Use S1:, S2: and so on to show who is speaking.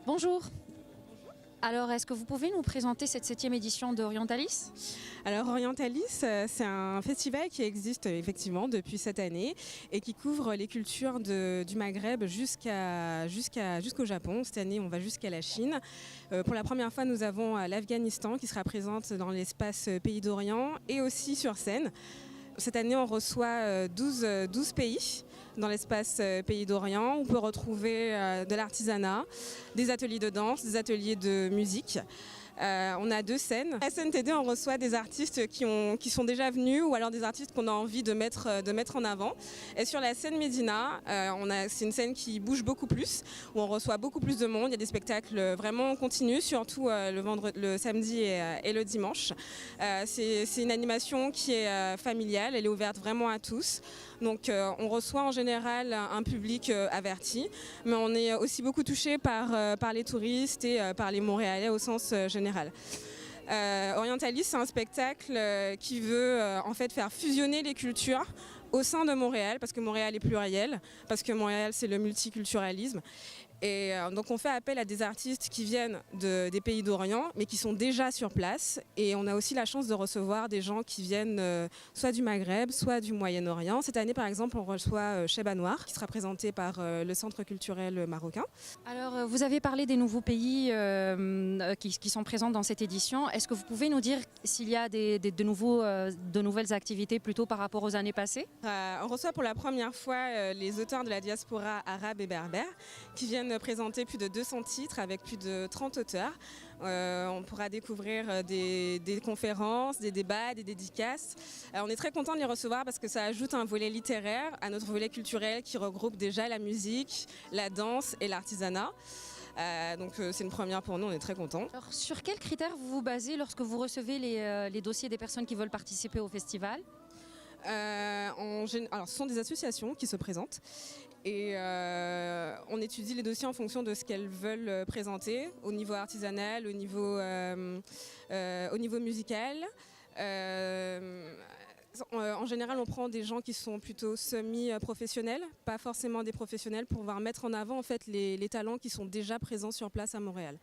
S1: Bonjour. Alors, est-ce que vous pouvez nous présenter cette 7e édition d'Orientalis?
S2: Alors Orientalis, c'est un festival qui existe effectivement depuis cette année et qui couvre les cultures du Maghreb jusqu'au Japon. Cette année, on va jusqu'à la Chine. Pour la première fois, nous avons l'Afghanistan qui sera présente dans l'espace Pays d'Orient et aussi sur scène. Cette année, on reçoit 12 pays dans l'espace Pays d'Orient. On peut retrouver de l'artisanat, des ateliers de danse, des ateliers de musique. On a 2 scènes. À SNTD, on reçoit des artistes qui sont déjà venus ou alors des artistes qu'on a envie de mettre en avant. Et sur la scène Médina, c'est une scène qui bouge beaucoup plus, où on reçoit beaucoup plus de monde. Il y a des spectacles vraiment continus, surtout le samedi et le dimanche. C'est une animation qui est familiale, elle est ouverte vraiment à tous. Donc on reçoit en général un public averti, mais on est aussi beaucoup touché par les touristes et par les Montréalais au sens général. Orientalis, c'est un spectacle qui veut en fait faire fusionner les cultures au sein de Montréal, parce que Montréal est pluriel, parce que Montréal c'est le multiculturalisme. Et donc on fait appel à des artistes qui viennent des pays d'Orient, mais qui sont déjà sur place. Et on a aussi la chance de recevoir des gens qui viennent soit du Maghreb, soit du Moyen-Orient. Cette année, par exemple, on reçoit Cheba Noir, qui sera présenté par le Centre culturel marocain.
S1: Alors, vous avez parlé des nouveaux pays qui sont présents dans cette édition. Est-ce que vous pouvez nous dire s'il y a de nouvelles activités plutôt par rapport aux années passées?
S2: On reçoit pour la première fois les auteurs de la diaspora arabe et berbère, qui viennent présenter plus de 200 titres avec plus de 30 auteurs. On pourra découvrir des conférences, des débats, des dédicaces. On est très content de les recevoir parce que ça ajoute un volet littéraire à notre volet culturel qui regroupe déjà la musique, la danse et l'artisanat. Donc c'est une première pour nous, on est très contents.
S1: Alors, sur quels critères vous vous basez lorsque vous recevez les dossiers des personnes qui veulent participer au festival?
S2: Alors, ce sont des associations qui se présentent et on étudie les dossiers en fonction de ce qu'elles veulent présenter au niveau artisanal, au niveau musical. En général, on prend des gens qui sont plutôt semi-professionnels, pas forcément des professionnels, pour pouvoir mettre en avant en fait, les talents qui sont déjà présents sur place à Montréal.